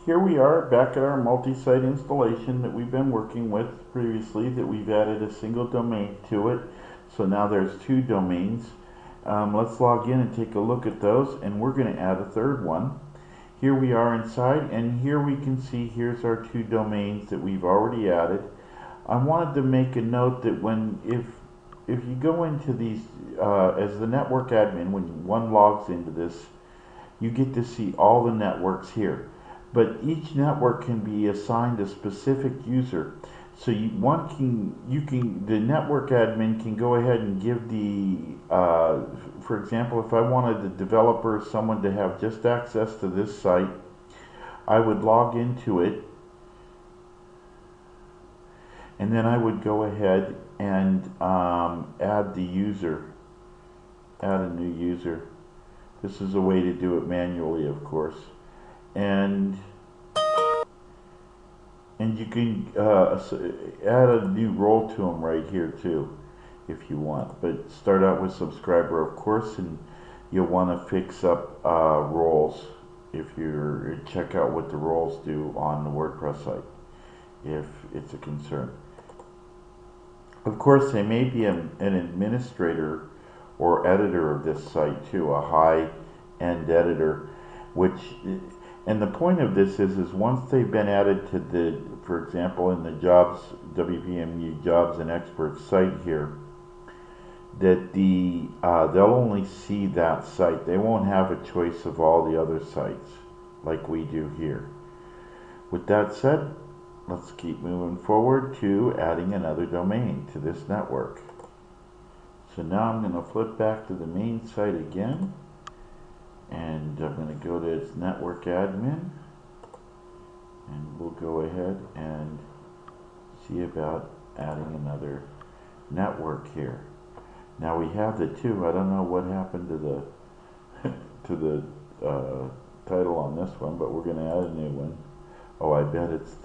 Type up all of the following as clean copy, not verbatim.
Here we are back at our multi-site installation that we've been working with previously, that we've added a single domain to it. So now there's two domains. Let's log in and take a look at those, and we're going to add a third one. Here we are inside, and here we can see here's our two domains that we've already added. I wanted to make a note that if you go into these as the network admin, when one logs into this, you get to see all the networks here. But each network can be assigned a specific user. So the network admin can go ahead and give for example, if I wanted the developer, someone to have just access to this site, I would log into it, and then I would go ahead and add the user, add a new user. This is a way to do it manually, of course. And you can add a new role to them right here too, if you want. But start out with subscriber, of course, and you'll want to fix up roles if you're check out what the roles do on the WordPress site, if it's a concern. Of course, they may be an administrator or editor of this site too, a high-end editor, and the point of this is once they've been added to the, for example, in the jobs, WPMU jobs and experts site here, that they'll only see that site. They won't have a choice of all the other sites like we do here. With that said, let's keep moving forward to adding another domain to this network. So now I'm going to flip back to the main site again, and I'm going to go to its network admin, and we'll go ahead and see about adding another network here. Now we have the two. I don't know what happened to the to the title on this one, but we're going to add a new one. Oh, I bet it's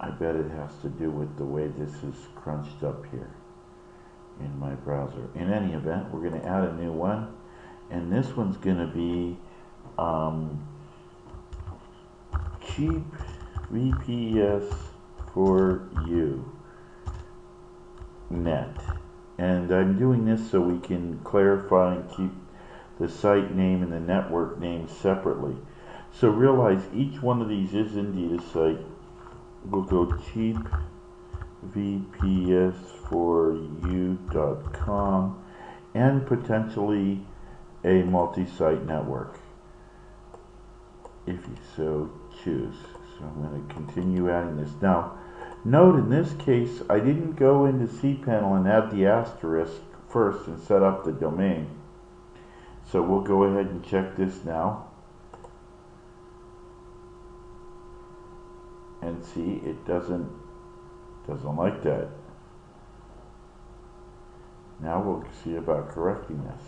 I bet it has to do with the way this is crunched up here in my browser. In any event, we're going to add a new one, and this one's going to be cheap VPS for you net. And I'm doing this so we can clarify and keep the site name and the network name separately. So realize each one of these is indeed a site. We'll go cheap VPS4U.com and potentially a multi-site network if you so choose. So I'm going to continue adding this. Now note in this case I didn't go into cPanel and add the asterisk first and set up the domain. So we'll go ahead and check this now and see it doesn't like that. Now we'll see about correcting this.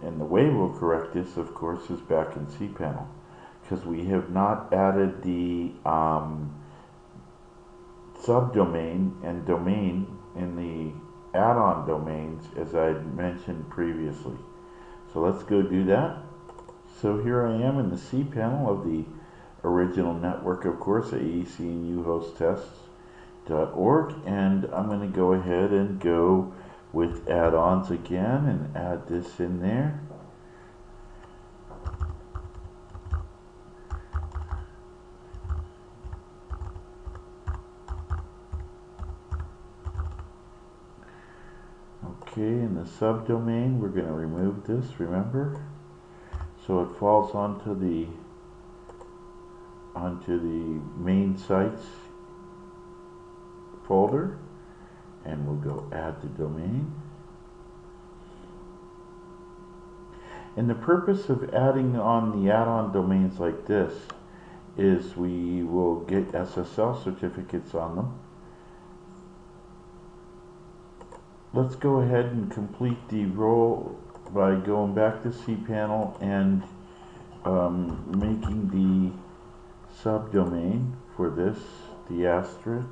And the way we'll correct this, of course, is back in cPanel, because we have not added the subdomain and domain in the add-on domains as I had mentioned previously. So let's go do that. So here I am in the cPanel of the original network, of course, aecnuhosttests.org, and I'm going to go ahead and go with add-ons again and add this in there. Okay, in the subdomain we're going to remove this, remember, so it falls onto the main sites folder, and we'll go add the domain. And the purpose of adding on the add-on domains like this is we will get SSL certificates on them. Let's go ahead and complete the role by going back to cPanel and making the subdomain for this, the asterisk.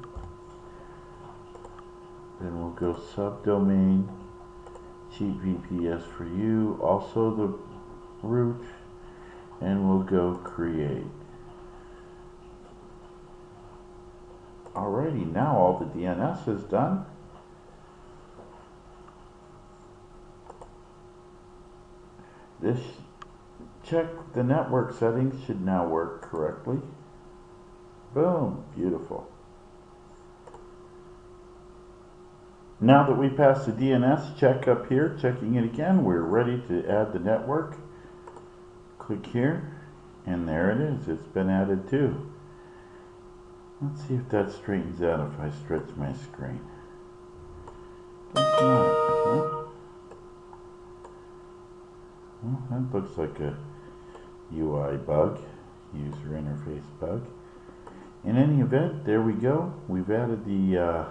Then we'll go subdomain cheap VPS for you, also the root, and we'll go create. Alrighty, now all the DNS is done. This check the network settings should now work correctly. Boom, beautiful. Now that we passed the DNS check up here, checking it again, we're ready to add the network. Click here, and there it is. It's been added too. Let's see if that straightens out if I stretch my screen. Guess not, huh? Well, that looks like a UI bug, user interface bug. In any event, there we go. We've added the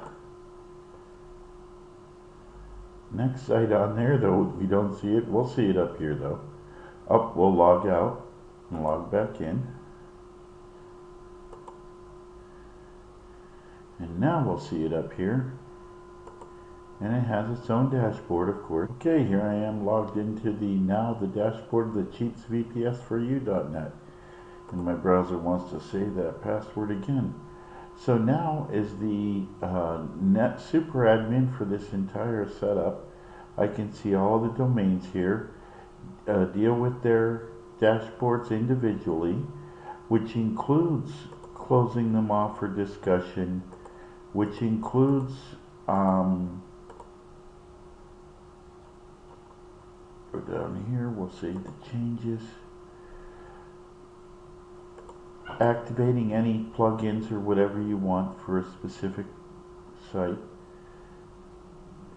next site on there, though we don't see it. We'll see it up here, though. We'll log out and log back in. And now we'll see it up here. And it has its own dashboard, of course. Okay, here I am logged into the dashboard of the cheatsvpsforyou.net. And my browser wants to say that password again. So now as the net super admin for this entire setup, I can see all the domains here, deal with their dashboards individually, which includes closing them off for discussion, which includes go down here, we'll see the changes, activating any plugins or whatever you want for a specific site,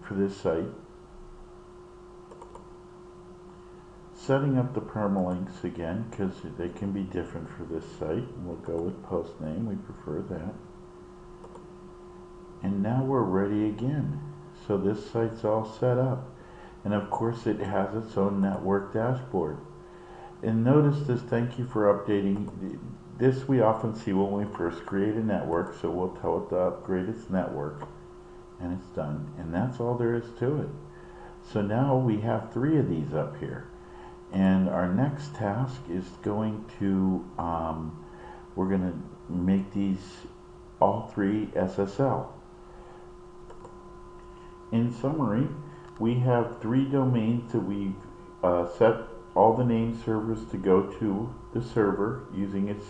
for this site, setting up the permalinks again because they can be different for this site. We'll go with post name, we prefer that. And now we're ready again. So this site's all set up. And of course it has its own network dashboard. And notice this, thank you for updating. This we often see when we first create a network, so we'll tell it to upgrade its network. And it's done. And that's all there is to it. So now we have 3 of these up here. And our next task is going to, we're going to make these all 3 SSL. In summary, we have 3 domains that we've set all the name servers to go to the server using its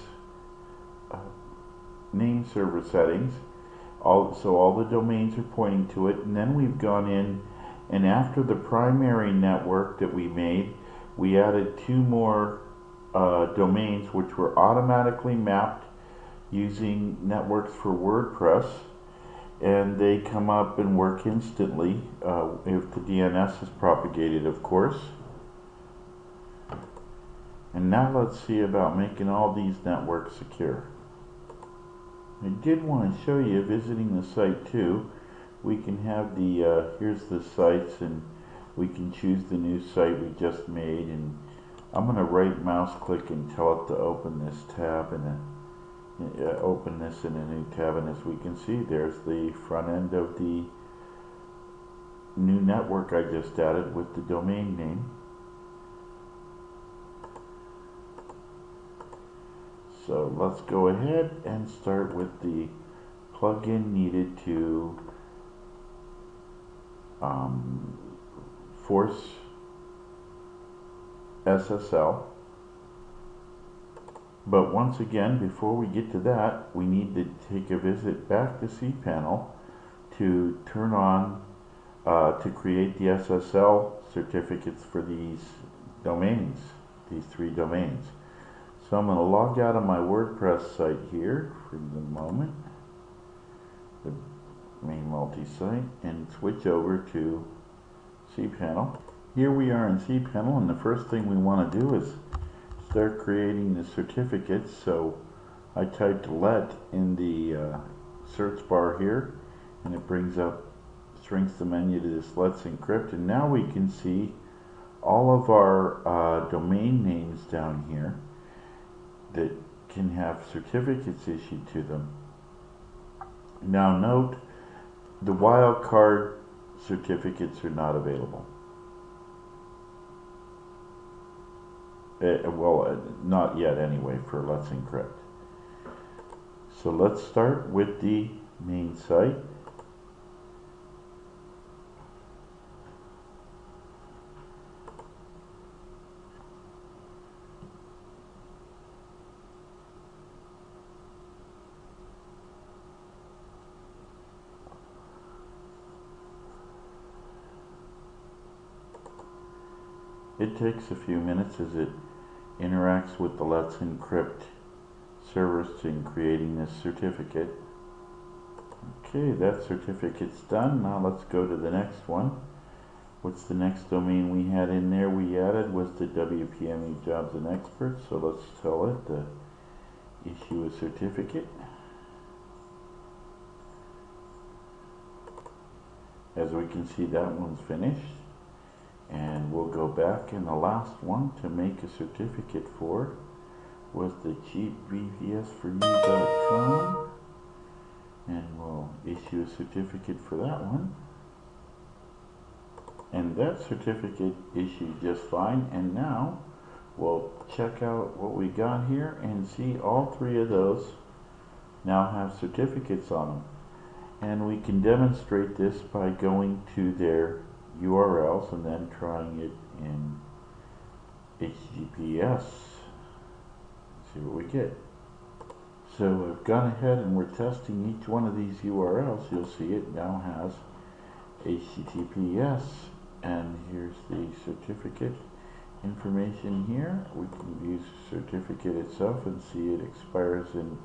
name server settings. So all the domains are pointing to it, and then we've gone in and after the primary network that we made, we added 2 more domains which were automatically mapped using networks for WordPress. And they come up and work instantly if the DNS is propagated, of course. And now let's see about making all these networks secure. I did want to show you visiting the site too. We can have the, here's the sites, and we can choose the new site we just made. And I'm going to right mouse click and tell it to open this tab and open this in a new tab, and as we can see, there's the front end of the new network I just added with the domain name. So let's go ahead and start with the plugin needed to force SSL. But once again, before we get to that, we need to take a visit back to cPanel to turn on, to create the SSL certificates for these domains, these 3 domains. So I'm going to log out of my WordPress site here for the moment, the main multi-site, and switch over to cPanel. Here we are in cPanel, and the first thing we want to do is start creating the certificates. So I typed let in the search bar here, and it brings up, shrinks the menu to this let's encrypt, and now we can see all of our domain names down here that can have certificates issued to them. Now note, the wildcard certificates are not available. Not yet anyway for Let's Encrypt. So let's start with the main site. It takes a few minutes as it interacts with the Let's Encrypt servers in creating this certificate. Okay, that certificate's done. Now let's go to the next one. What's the next domain we had in there? We added was the WPME Jobs and Experts. So let's tell it to issue a certificate. As we can see, that one's finished. And we'll go back, and the last one to make a certificate for was the cheapvpsforyou.com, and we'll issue a certificate for that one. And that certificate issued just fine. And now we'll check out what we got here and see all three of those now have certificates on them. And we can demonstrate this by going to their URLs and then trying it in HTTPS. See what we get. So I've gone ahead and we're testing each one of these URLs. You'll see it now has HTTPS, and here's the certificate information here. We can view the certificate itself and see it expires in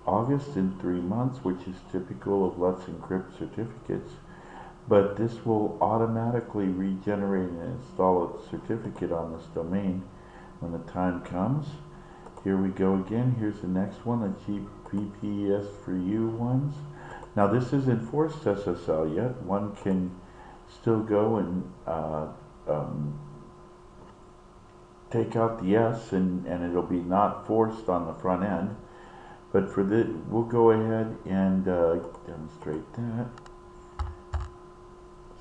August in 3 months, which is typical of Let's Encrypt certificates. But this will automatically regenerate and install a certificate on this domain when the time comes. Here we go again. Here's the next one, the cheap VPS for you ones. Now this isn't forced SSL yet. One can still go and take out the S and it'll be not forced on the front end. But for this, we'll go ahead and demonstrate that.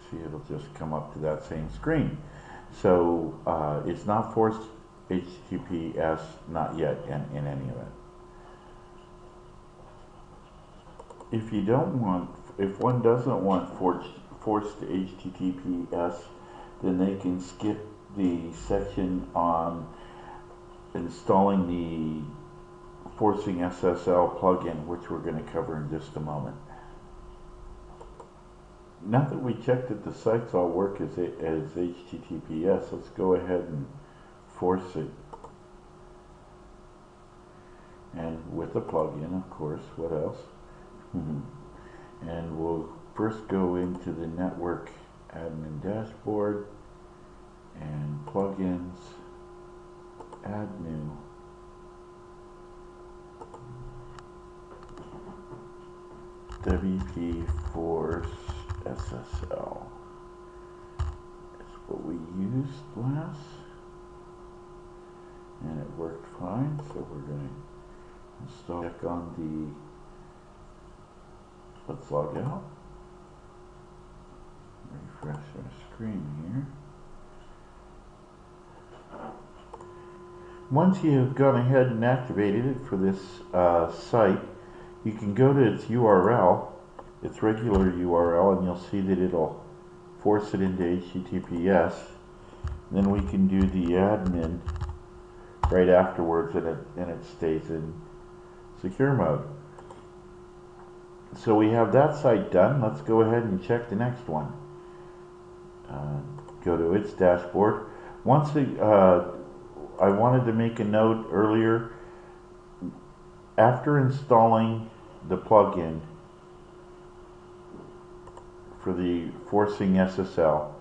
See, it'll just come up to that same screen. So it's not forced HTTPS, not yet in any event. If you don't want, if one doesn't want forced HTTPS, then they can skip the section on installing the forcing SSL plugin, which we're going to cover in just a moment. Now that we checked that the sites all work as HTTPS, let's go ahead and force it. And with a plugin, of course. What else? And we'll first go into the network admin dashboard and plugins, add new. WP Force SSL. That's what we used last, and it worked fine. So we're going to install. Check on the. Let's log out. Refresh our screen here. Once you've gone ahead and activated it for this site, you can go to its URL, its regular URL, and you'll see that it'll force it into HTTPS. Then we can do the admin right afterwards, and it stays in secure mode. So we have that site done. Let's go ahead and check the next one. Go to its dashboard. Once I wanted to make a note earlier. After installing the plugin for the forcing SSL,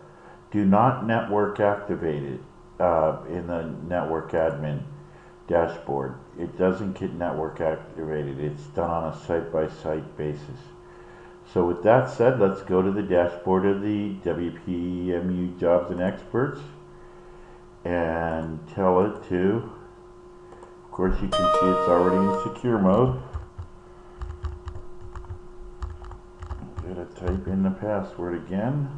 do not network activate it in the network admin dashboard. It doesn't get network activated. It's done on a site-by-site basis. So with that said, let's go to the dashboard of the WPMU Jobs and Experts and tell it to, of course you can see it's already in secure mode. I'm going to type in the password again.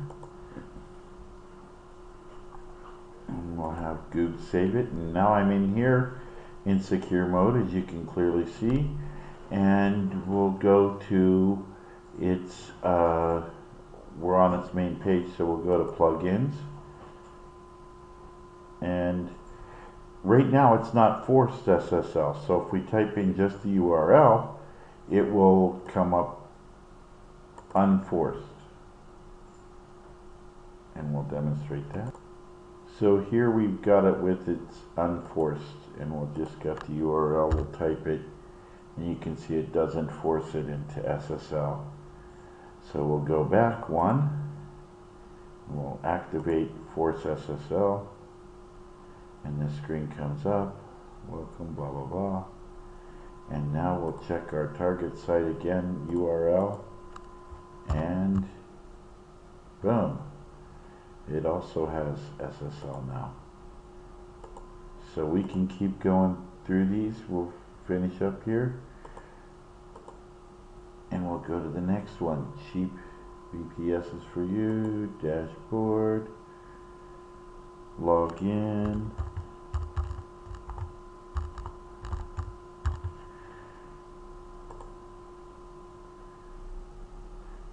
and we'll have Google save it. And now I'm in here in secure mode, as you can clearly see, and we'll go to its we're on its main page, so we'll go to plugins, and right now it's not forced SSL, so if we type in just the URL, it will come up unforced, and we'll demonstrate that. So here we've got it with its unforced, and we'll just get the URL, we'll type it, and you can see it doesn't force it into SSL. So we'll go back one, we'll activate force SSL, and this screen comes up, welcome, blah blah blah, and now we'll check our target site again, URL, and boom, it also has SSL now. So we can keep going through these. We'll finish up here, and we'll go to the next one. Cheap VPS is for you, dashboard, log in,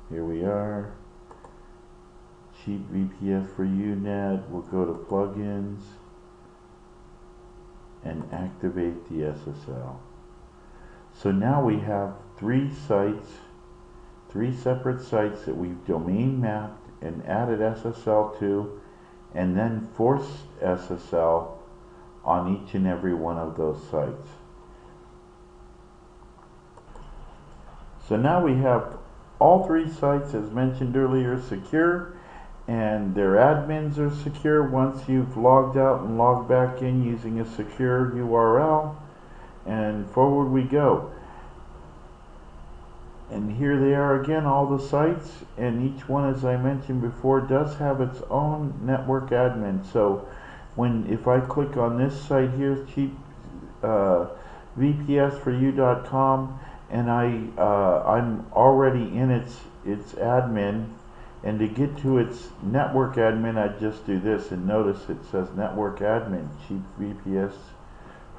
here we are, cheap VPS for you, net. We'll go to plugins and activate the SSL. So now we have three sites, three separate sites that we've domain mapped and added SSL to, and then forced SSL on each and every one of those sites. So now we have all three sites, as mentioned earlier, secure, and their admins are secure once you've logged out and logged back in using a secure URL, and forward we go. And here they are again, all the sites, and each one, as I mentioned before, does have its own network admin. So if I click on this site here, cheapvpsforyou.com, and I'm already in its admin, and to get to its network admin, I just do this, and notice it says network admin,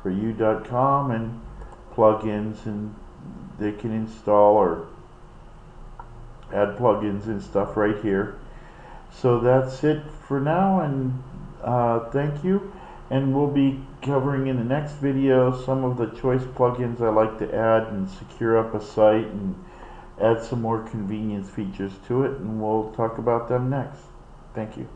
cheapvpsforyou.com, and plugins, and they can install or add plugins and stuff right here. So that's it for now, and thank you, and we'll be covering in the next video some of the choice plugins I like to add and secure up a site and add some more convenience features to it, and we'll talk about them next. Thank you.